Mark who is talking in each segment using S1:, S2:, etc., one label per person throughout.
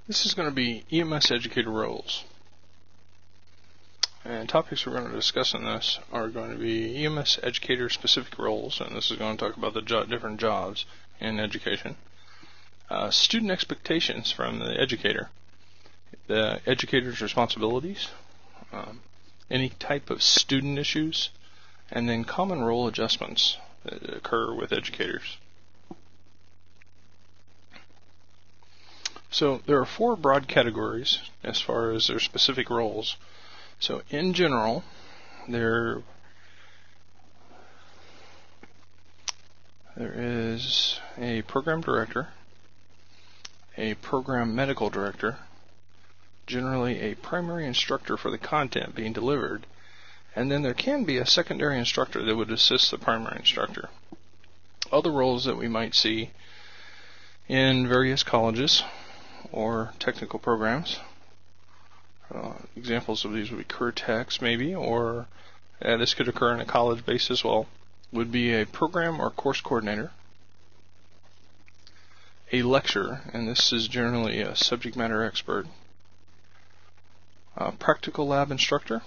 S1: This is going to be EMS Educator roles. And topics we're going to discuss in this are going to be EMS Educator specific roles, and this is going to talk about the different jobs in education. Student expectations from the educator. The educator's responsibilities. Any type of student issues. And then common role adjustments that occur with educators. So there are 4 broad categories as far as their specific roles. So in general, there is a program director, a program medical director, generally a primary instructor for the content being delivered, and then there can be a secondary instructor that would assist the primary instructor. Other roles that we might see in various colleges or technical programs. Examples of these would be career techs maybe, or this could occur in a college base as well, would be a program or course coordinator, a lecturer, and this is generally a subject matter expert, a practical lab instructor,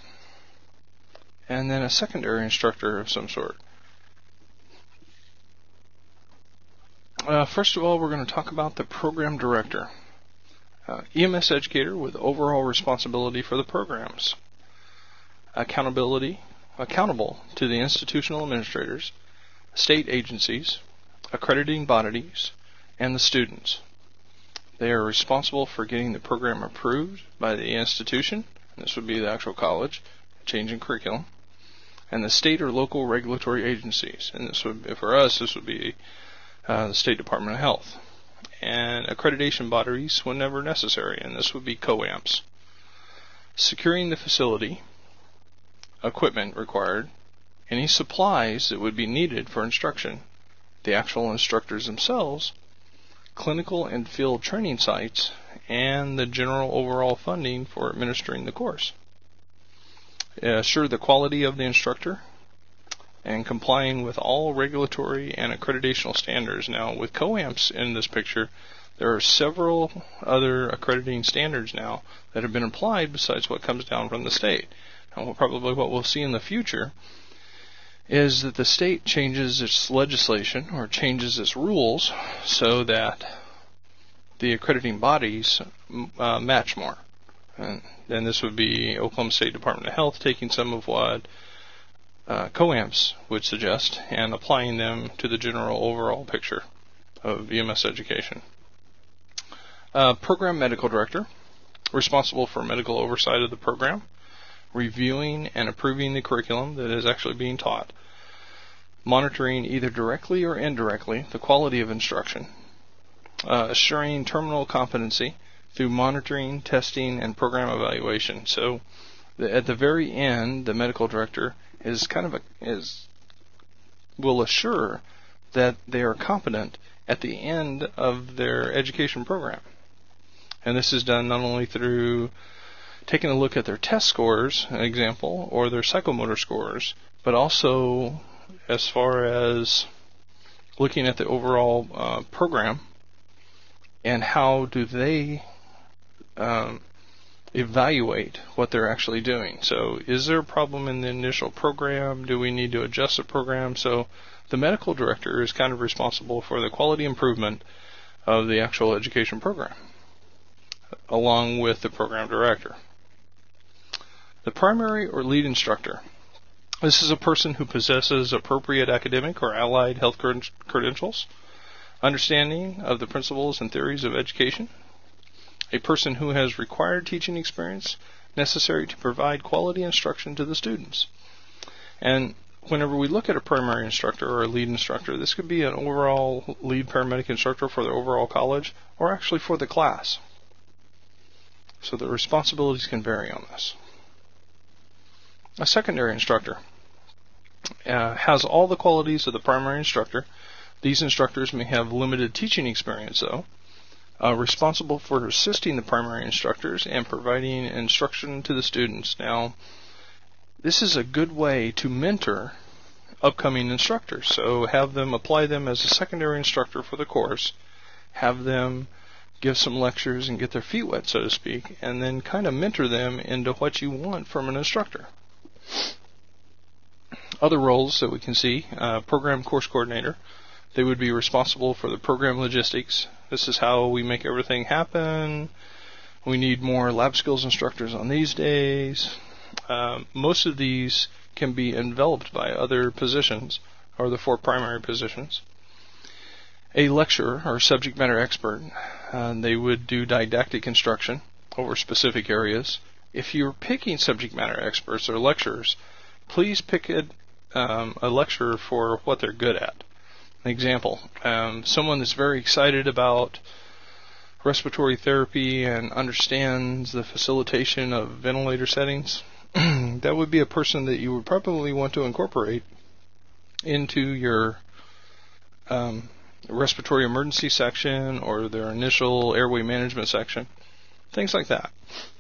S1: and then a secondary instructor of some sort. First of all, we're going to talk about the program director. EMS educator with overall responsibility for the programs. Accountable to the institutional administrators, state agencies, accrediting bodies, and the students. They are responsible for getting the program approved by the institution, and this would be the actual college, changing curriculum, and the state or local regulatory agencies. And this would, for us, this would be the State Department of Health. And accreditation bodies whenever necessary, and this would be COAMPs. Securing the facility, equipment required, any supplies that would be needed for instruction, the actual instructors themselves, clinical and field training sites, and the general overall funding for administering the course. Assure the quality of the instructor and complying with all regulatory and accreditational standards. Now, with COAMPs in this picture, there are several other accrediting standards now that have been applied besides what comes down from the state. Now, probably what we'll see in the future is that the state changes its legislation or changes its rules so that the accrediting bodies match more. And then this would be Oklahoma State Department of Health taking some of what COAMPs would suggest and applying them to the general overall picture of EMS education. Program medical director, responsible for medical oversight of the program, reviewing and approving the curriculum that is actually being taught, monitoring either directly or indirectly the quality of instruction, assuring terminal competency through monitoring, testing, and program evaluation. So at the very end, the medical director will assure that they are competent at the end of their education program. And this is done not only through taking a look at their test scores, an example, or their psychomotor scores, but also as far as looking at the overall program and how do they evaluate what they're actually doing. So is there a problem in the initial program? Do we need to adjust the program? So the medical director is kind of responsible for the quality improvement of the actual education program, along with the program director. The primary or lead instructor. This is a person who possesses appropriate academic or allied health credentials, understanding of the principles and theories of education, a person who has required teaching experience necessary to provide quality instruction to the students. And whenever we look at a primary instructor or a lead instructor, this could be an overall lead paramedic instructor for the overall college or actually for the class. So the responsibilities can vary on this. A secondary instructor has all the qualities of the primary instructor. These instructors may have limited teaching experience, though, responsible for assisting the primary instructors and providing instruction to the students. Now, this is a good way to mentor upcoming instructors. So have them apply them as a secondary instructor for the course, have them give some lectures and get their feet wet, so to speak, and then kind of mentor them into what you want from an instructor. Other roles that we can see, program course coordinator. They would be responsible for the program logistics. This is how we make everything happen. We need more lab skills instructors on these days. Most of these can be enveloped by other positions, or the 4 primary positions. A lecturer or subject matter expert, they would do didactic instruction over specific areas. If you're picking subject matter experts or lecturers, please pick a lecturer for what they're good at. An example, someone that's very excited about respiratory therapy and understands the facilitation of ventilator settings, that would be a person that you would probably want to incorporate into your respiratory emergency section or their initial airway management section, things like that.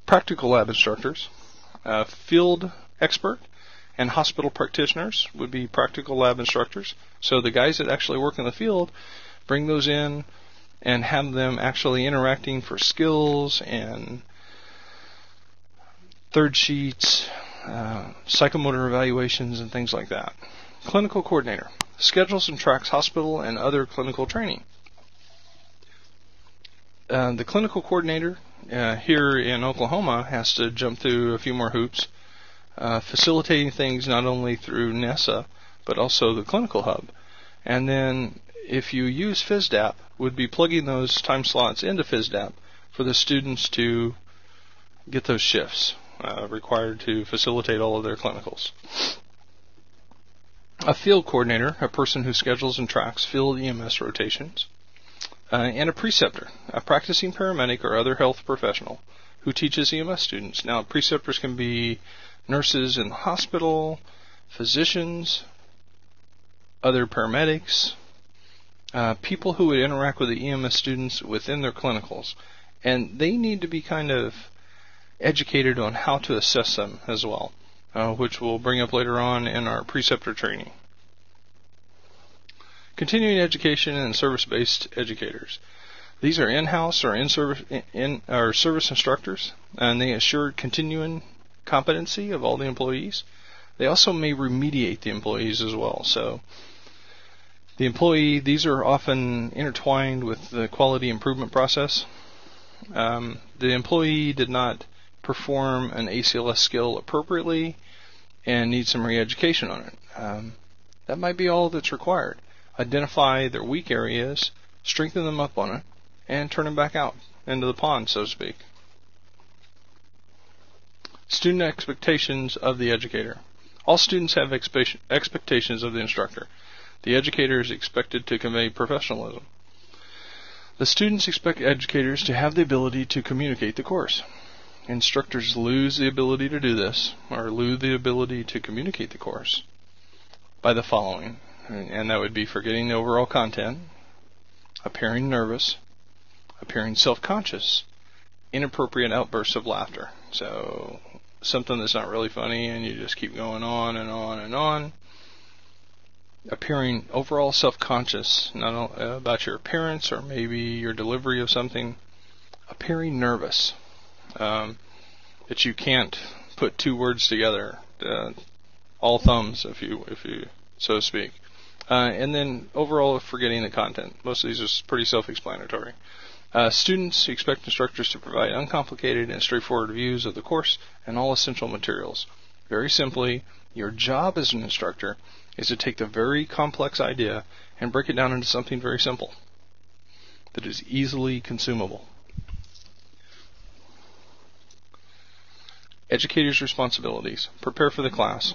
S1: Practical lab instructors, field expert, and hospital practitioners would be practical lab instructors. So the guys that actually work in the field, bring those in and have them actually interacting for skills and third sheets, psychomotor evaluations, and things like that. Clinical coordinator schedules and tracks hospital and other clinical training. The clinical coordinator here in Oklahoma has to jump through a few more hoops, facilitating things not only through NESA, but also the clinical hub. And then if you use FISDAP, would be plugging those time slots into FISDAP for the students to get those shifts required to facilitate all of their clinicals. A field coordinator, a person who schedules and tracks field EMS rotations. And a preceptor, a practicing paramedic or other health professional who teaches EMS students. Now, preceptors can be nurses in the hospital, physicians, other paramedics, people who would interact with the EMS students within their clinicals. And they need to be kind of educated on how to assess them as well, which we'll bring up later on in our preceptor training. Continuing education and service-based educators. These are in-house or service instructors, and they assure continuing competency of all the employees. They also may remediate the employees as well. So the employee, these are often intertwined with the quality improvement process. The employee did not perform an ACLS skill appropriately and needs some re-education on it. That might be all that's required. Identify their weak areas, strengthen them up on it, and turn them back out into the pond, so to speak. Student expectations of the educator. All students have expectations of the instructor. The educator is expected to convey professionalism. The students expect educators to have the ability to communicate the course. Instructors lose the ability to do this, or lose the ability to communicate the course, by the following. And that would be forgetting the overall content, appearing nervous, appearing self-conscious, inappropriate outbursts of laughter. So something that's not really funny and you just keep going on and on and on. Appearing overall self-conscious, not about your appearance or maybe your delivery of something. Appearing nervous, that you can't put two words together, all thumbs, if you so to speak. And then overall forgetting the content. Most of these are pretty self-explanatory. Students expect instructors to provide uncomplicated and straightforward views of the course and all essential materials. Very simply, your job as an instructor is to take the very complex idea and break it down into something very simple that is easily consumable. Educator's responsibilities. Prepare for the class.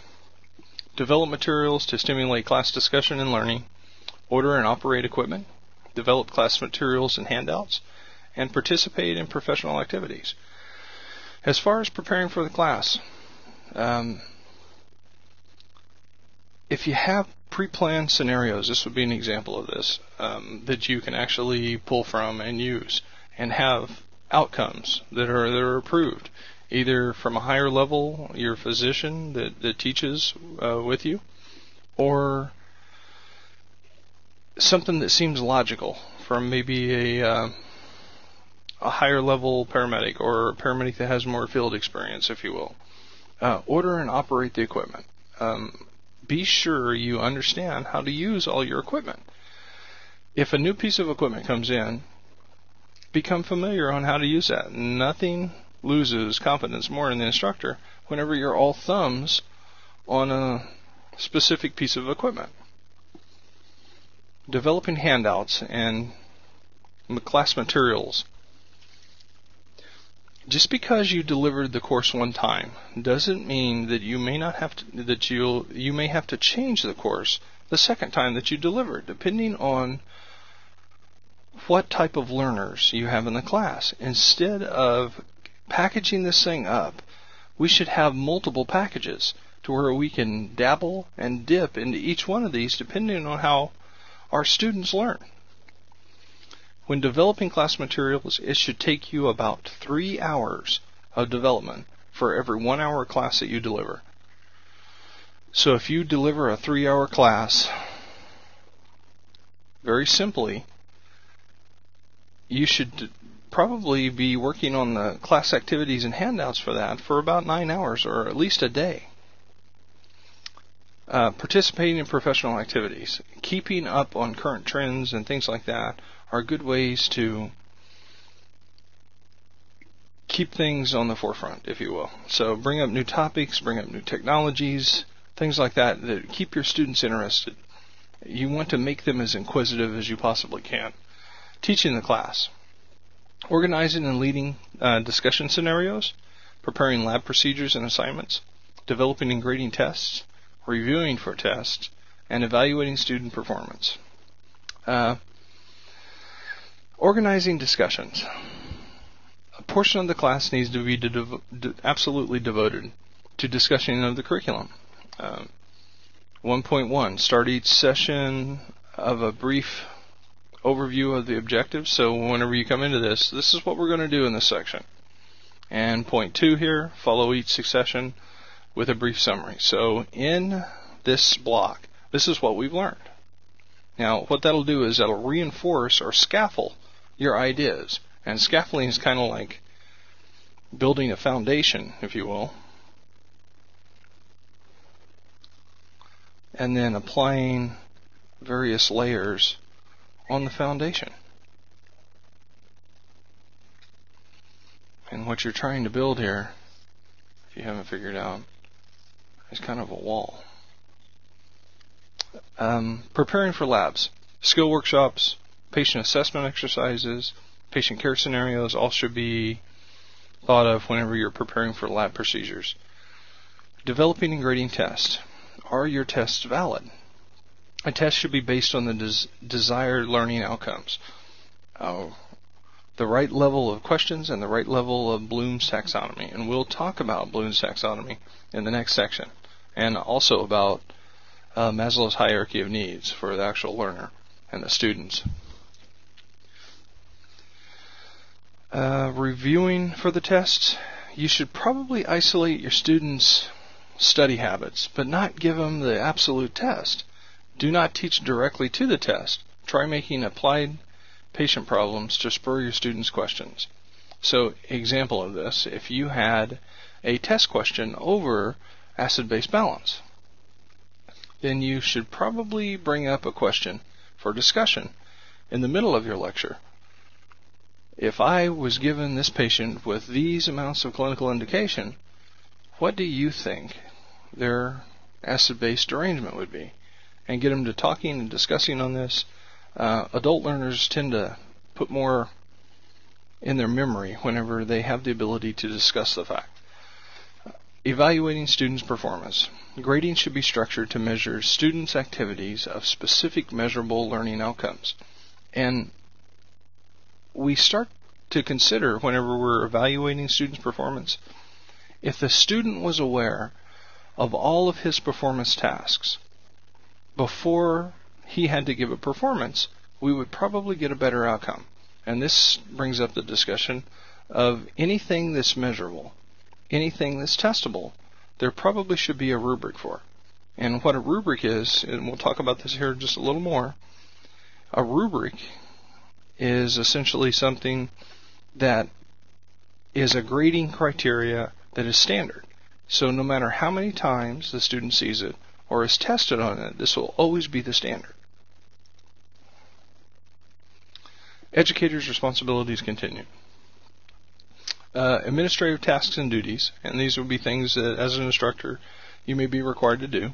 S1: Develop materials to stimulate class discussion and learning. Order and operate equipment. Develop class materials and handouts. And participate in professional activities. As far as preparing for the class, if you have pre-planned scenarios, this would be an example of this, that you can actually pull from and use and have outcomes that are approved, either from a higher level, your physician that teaches with you, or something that seems logical from maybe a higher level paramedic or a paramedic that has more field experience, if you will. Order and operate the equipment. Be sure you understand how to use all your equipment. If a new piece of equipment comes in, become familiar on how to use that. Nothing loses confidence more in the instructor whenever you're all thumbs on a specific piece of equipment. Developing handouts and class materials. Just because you delivered the course one time doesn't mean that you may have to change the course the second time that you deliver it, depending on what type of learners you have in the class. Instead of packaging this thing up, we should have multiple packages to where we can dabble and dip into each one of these depending on how our students learn. When developing class materials, it should take you about 3 hours of development for every 1 hour class that you deliver. So if you deliver a 3-hour class, very simply, you should probably be working on the class activities and handouts for that for about 9 hours or at least a day. Participating in professional activities, keeping up on current trends and things like that are good ways to keep things on the forefront, if you will. So bring up new topics, bring up new technologies, things like that that keep your students interested. You want to make them as inquisitive as you possibly can. Teaching the class. Organizing and leading discussion scenarios, preparing lab procedures and assignments, developing and grading tests, reviewing for tests, and evaluating student performance. Organizing discussions. A portion of the class needs to be absolutely devoted to discussion of the curriculum. 1.1, start each session of a brief overview of the objectives. So whenever you come into this is what we're going to do in this section. And point 2 here, follow each succession with a brief summary. So in this block, this is what we've learned. Now what that'll do is that'll reinforce or scaffold your ideas. And scaffolding is kind of like building a foundation, if you will, and then applying various layers on the foundation. And what you're trying to build here, if you haven't figured out, is kind of a wall. Preparing for labs, skill workshops, patient assessment exercises, patient care scenarios all should be thought of whenever you're preparing for lab procedures. Developing and grading tests. Are your tests valid? A test should be based on the desired learning outcomes. The right level of questions and the right level of Bloom's taxonomy. And we'll talk about Bloom's taxonomy in the next section. And also about Maslow's hierarchy of needs for the actual learner and the students. Reviewing for the tests. You should probably isolate your students' study habits, but not give them the absolute test. Do not teach directly to the test. Try making applied patient problems to spur your students' questions. So, example of this, if you had a test question over acid-base balance, then you should probably bring up a question for discussion in the middle of your lecture. If I was given this patient with these amounts of clinical indication, what do you think their acid-base derangement would be? And get them to talking and discussing on this. Adult learners tend to put more in their memory whenever they have the ability to discuss the fact. Evaluating students' performance. Grading should be structured to measure students' activities of specific measurable learning outcomes. And we start to consider whenever we're evaluating students' performance, if the student was aware of all of his performance tasks before he had to give a performance, we would probably get a better outcome. And this brings up the discussion of anything that's measurable, anything that's testable, there probably should be a rubric for. And what a rubric is, and we'll talk about this here just a little more, a rubric is essentially something that is a grading criteria that is standard. So no matter how many times the student sees it or is tested on it, this will always be the standard. Educator's responsibilities continue. Administrative tasks and duties, and these would be things that as an instructor you may be required to do.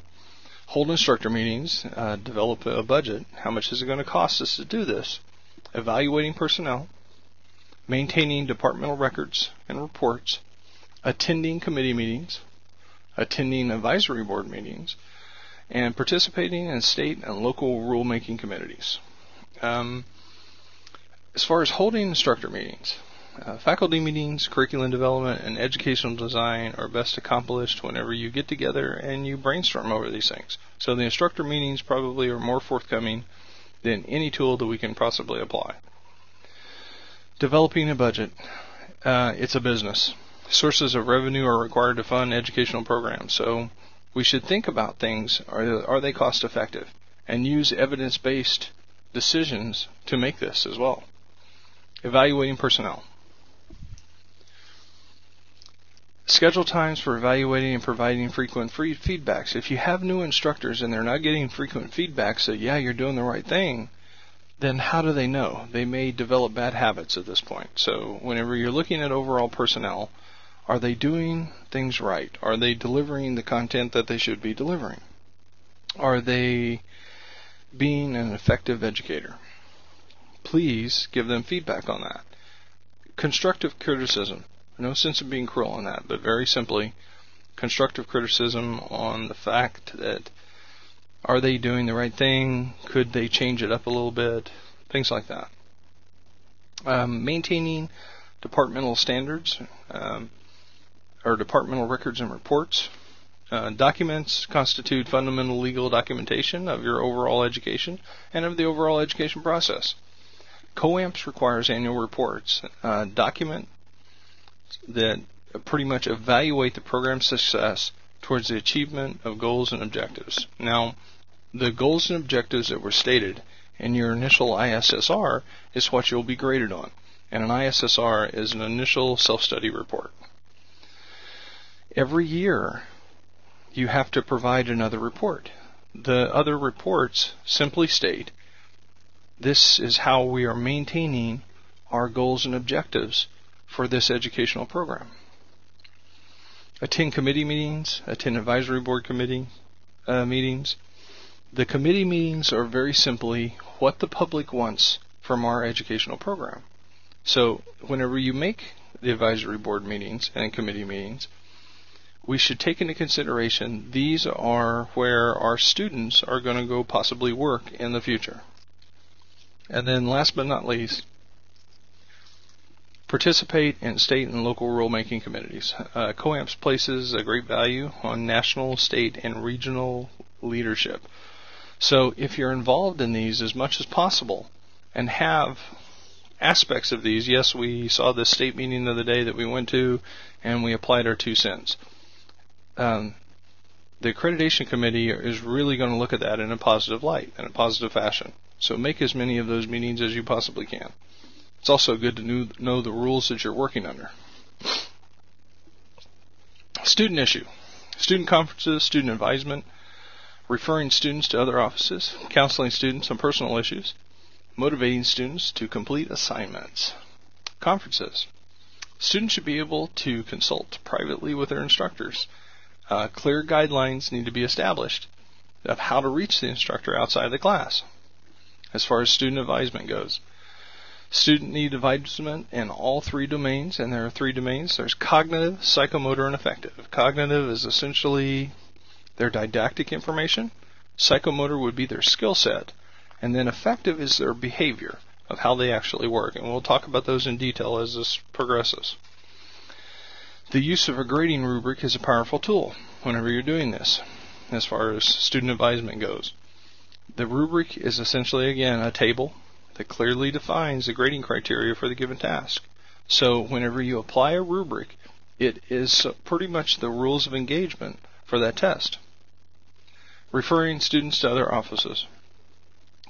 S1: Hold instructor meetings, develop a budget. How much is it going to cost us to do this? Evaluating personnel, maintaining departmental records and reports, attending committee meetings, attending advisory board meetings, and participating in state and local rulemaking committees. As far as holding instructor meetings, faculty meetings, curriculum development, and educational design are best accomplished whenever you get together and you brainstorm over these things. So the instructor meetings probably are more forthcoming than any tool that we can possibly apply. Developing a budget. It's a business. Sources of revenue are required to fund educational programs. So we should think about things. Are they cost effective? And use evidence-based decisions to make this as well. Evaluating personnel. Schedule times for evaluating and providing frequent feedbacks. If you have new instructors and they're not getting frequent feedback, so yeah, you're doing the right thing, then how do they know? They may develop bad habits at this point. So whenever you're looking at overall personnel, are they doing things right? Are they delivering the content that they should be delivering? Are they being an effective educator? Please give them feedback on that. Constructive criticism. No sense of being cruel on that, but very simply, constructive criticism on the fact that are they doing the right thing? Could they change it up a little bit? Things like that. Maintaining departmental standards or departmental records and reports. Documents constitute fundamental legal documentation of your overall education and of the overall education process. COAMPS requires annual reports. Document that pretty much evaluate the program's success towards the achievement of goals and objectives. Now, the goals and objectives that were stated in your initial ISSR is what you'll be graded on. And an ISSR is an initial self-study report. Every year, you have to provide another report. The other reports simply state, this is how we are maintaining our goals and objectives for this educational program. Attend committee meetings, attend advisory board committee meetings. The committee meetings are very simply what the public wants from our educational program. So whenever you make the advisory board meetings and committee meetings, we should take into consideration these are where our students are going to go possibly work in the future. And then last but not least, participate in state and local rulemaking committees. COAMPS places a great value on national, state, and regional leadership. So if you're involved in these as much as possible and have aspects of these, yes, we saw this state meeting the other day that we went to and we applied our 2 cents. The accreditation committee is really going to look at that in a positive light, in a positive fashion. So make as many of those meetings as you possibly can. It's also good to know the rules that you're working under. Student issue. Student conferences, student advisement, referring students to other offices, counseling students on personal issues, motivating students to complete assignments. Conferences. Students should be able to consult privately with their instructors. Clear guidelines need to be established of how to reach the instructor outside the class. As far as student advisement goes, student need advisement in all 3 domains, and there are 3 domains. There's cognitive, psychomotor, and affective. Cognitive is essentially their didactic information. Psychomotor would be their skill set. And then affective is their behavior of how they actually work. And we'll talk about those in detail as this progresses. The use of a grading rubric is a powerful tool whenever you're doing this, as far as student advisement goes. The rubric is essentially, again, a table that clearly defines the grading criteria for the given task. So whenever you apply a rubric, it is pretty much the rules of engagement for that test. Referring students to other offices.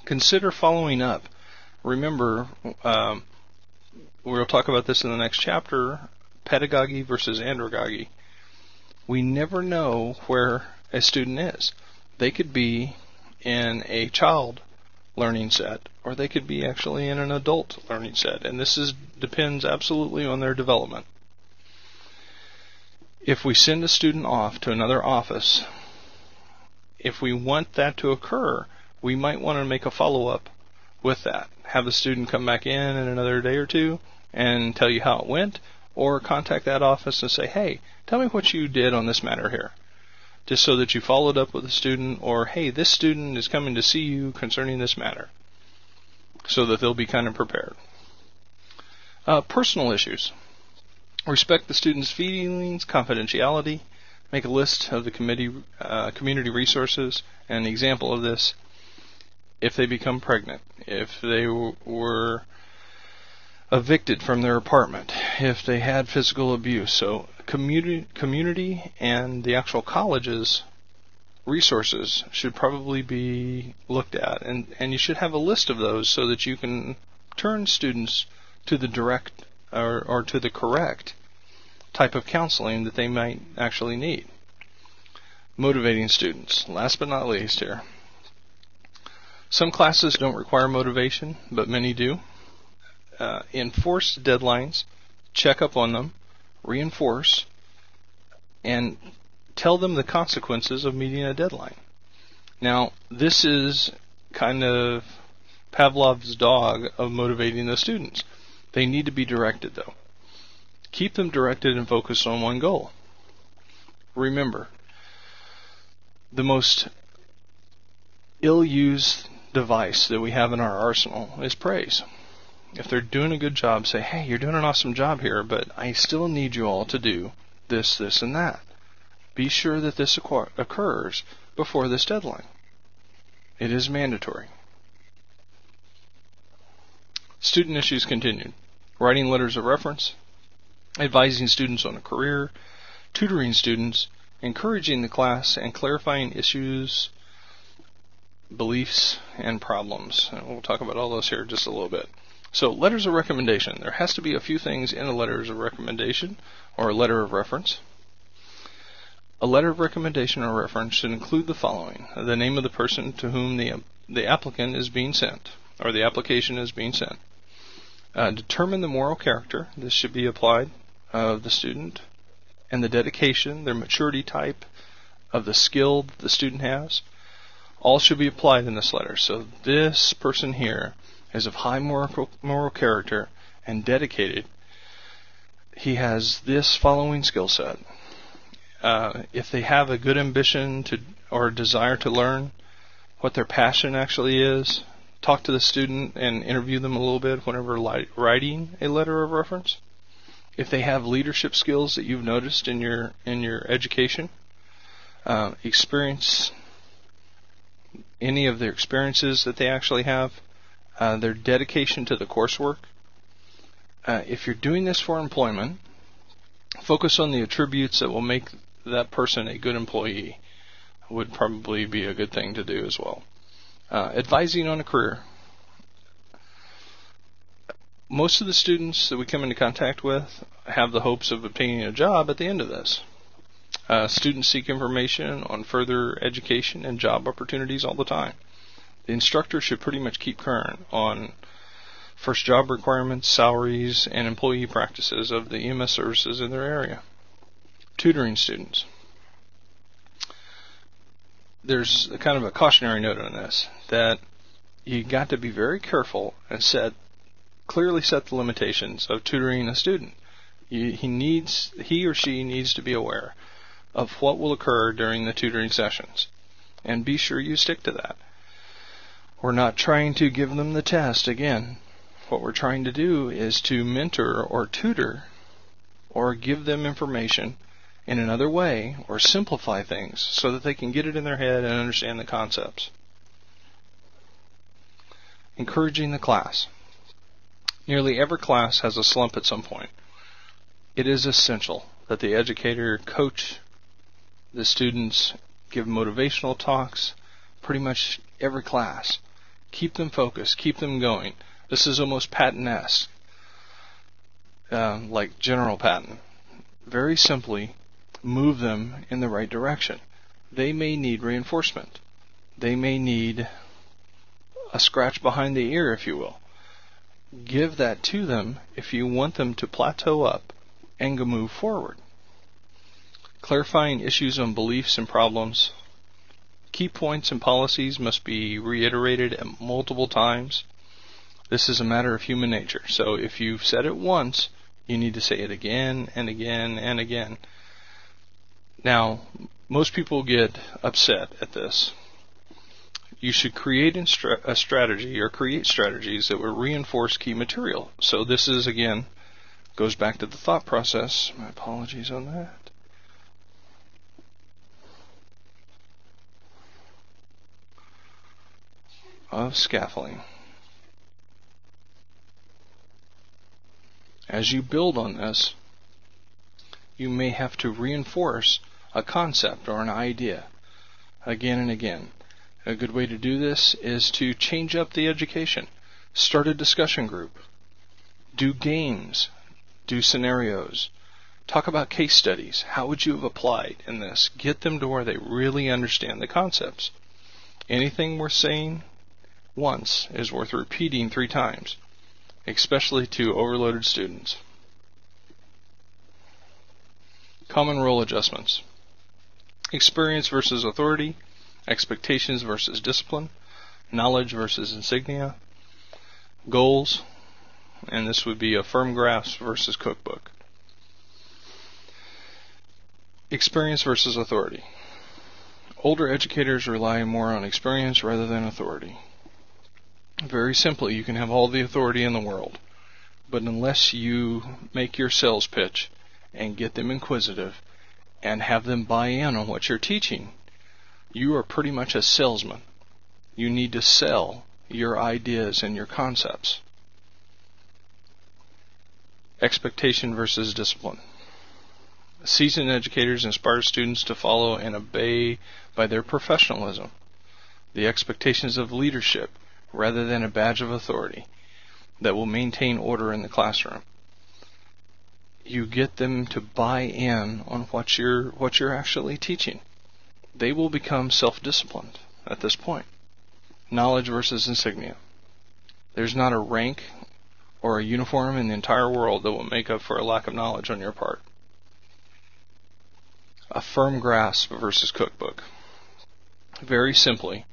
S1: Consider following up. Remember, we'll talk about this in the next chapter, pedagogy versus andragogy. We never know where a student is. They could be in a child learning set, or they could be actually in an adult learning set, and this depends absolutely on their development. If we send a student off to another office, if we want that to occur, we might want to make a follow-up with that. Have the student come back in another day or two and tell you how it went, or contact that office and say, hey, tell me what you did on this matter here, just so that you followed up with the student, or hey, this student is coming to see you concerning this matter, so that they'll be kind of prepared. Personal issues. Respect the student's feelings, confidentiality. Make a list of the community resources. An example of this, if they become pregnant, if they were evicted from their apartment, if they had physical abuse. So community and the actual college's resources should probably be looked at, and you should have a list of those so that you can turn students to the direct or to the correct type of counseling that they might actually need. Motivating students. Last but not least here. Some classes don't require motivation, but many do. Enforce deadlines, check up on them, reinforce, and tell them the consequences of meeting a deadline. Now, this is kind of Pavlov's dog of motivating the students. They need to be directed, though. Keep them directed and focused on one goal. Remember, the most ill-used device that we have in our arsenal is praise. If they're doing a good job, say, hey, you're doing an awesome job here, but I still need you all to do this, this, and that. Be sure that this occurs before this deadline. It is mandatory. Student issues continued. Writing letters of reference, advising students on a career, tutoring students, encouraging the class, and clarifying issues, beliefs, and problems. And we'll talk about all those here in just a little bit. So, letters of recommendation. There has to be a few things in a letters of recommendation or a letter of reference. A letter of recommendation or reference should include the following: the name of the person to whom the applicant is being sent, or the application is being sent. Determine the moral character. This should be applied of the student, and the dedication, their maturity type, of the skill that the student has. All should be applied in this letter. So this person here is of high moral character and dedicated. He has this following skill set. If they have a good ambition or desire to learn, what their passion actually is, talk to the student and interview them a little bit whenever writing a letter of reference. If they have leadership skills that you've noticed in your education, experience any of their experiences that they actually have, their dedication to the coursework. If you're doing this for employment, focus on the attributes that will make that person a good employee. Would probably be a good thing to do as well. Advising on a career. Most of the students that we come into contact with have the hopes of obtaining a job at the end of this. Students seek information on further education and job opportunities all the time. The instructor should pretty much keep current on first job requirements, salaries, and employee practices of the EMS services in their area. Tutoring students. There's a kind of a cautionary note on this, that you got to be very careful and clearly set the limitations of tutoring a student. He or she needs to be aware of what will occur during the tutoring sessions, and be sure you stick to that. We're not trying to give them the test. Again, what we're trying to do is to mentor or tutor or give them information in another way, or simplify things so that they can get it in their head and understand the concepts. Encouraging the class. Nearly every class has a slump at some point. It is essential that the educator coach the students, give motivational talks, pretty much every class. Keep them focused, keep them going. This is almost Patton-esque. like general pattern. Very simply, move them in the right direction. They may need reinforcement. They may need a scratch behind the ear, if you will. Give that to them if you want them to plateau up and go move forward. Clarifying issues on beliefs and problems. Key points and policies must be reiterated multiple times. This is a matter of human nature. So if you've said it once, you need to say it again and again and again. Now, most people get upset at this. You should create a strategy or create strategies that will reinforce key material. So this is, again, goes back to the thought process. My apologies on that. Of scaffolding. As you build on this, you may have to reinforce a concept or an idea again and again. A good way to do this is to change up the education. Start a discussion group. Do games. Do scenarios. Talk about case studies. How would you have applied in this? Get them to where they really understand the concepts. Anything we're saying once is worth repeating 3 times, especially to overloaded students. Common role adjustments. Experience versus authority. Expectations versus discipline. Knowledge versus insignia. Goals. And this would be a firm grasp versus cookbook. Experience versus authority. Older educators rely more on experience rather than authority. Very simply, you can have all the authority in the world, but unless you make your sales pitch and get them inquisitive and have them buy in on what you're teaching, you are pretty much a salesman. You need to sell your ideas and your concepts. Expectation versus discipline. Seasoned educators inspire students to follow and obey by their professionalism, the expectations of leadership, rather than a badge of authority that will maintain order in the classroom. You get them to buy in on what you're actually teaching. They will become self-disciplined at this point. Knowledge versus insignia. There's not a rank or a uniform in the entire world that will make up for a lack of knowledge on your part. A firm grasp versus cookbook. Very simply,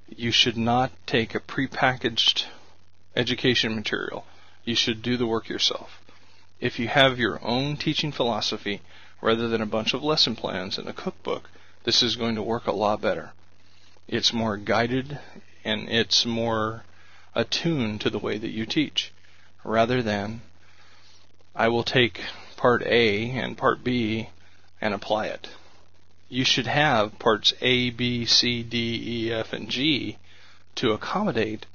S1: you should not take a prepackaged education material. You should do the work yourself. If you have your own teaching philosophy rather than a bunch of lesson plans in a cookbook, this is going to work a lot better. It's more guided and it's more attuned to the way that you teach, rather than I will take part A and part B and apply it. You should have parts A, B, C, D, E, F, and G to accommodate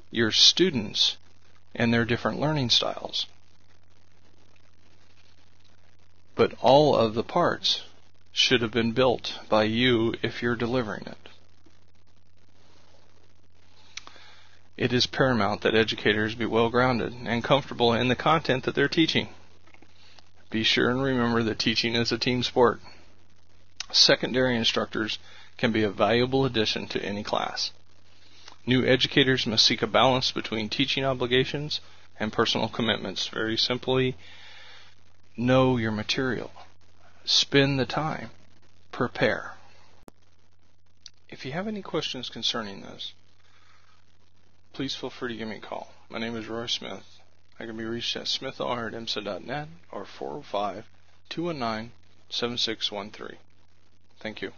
S1: your students and their different learning styles. But all of the parts should have been built by you if you're delivering it. It is paramount that educators be well-grounded and comfortable in the content that they're teaching. Be sure and remember that teaching is a team sport. Secondary instructors can be a valuable addition to any class. New educators must seek a balance between teaching obligations and personal commitments. Very simply, know your material. Spend the time. Prepare. If you have any questions concerning this, please feel free to give me a call. My name is Roy Smith. I can be reached at smithr@emsa.net or 405-219-7613. Thank you.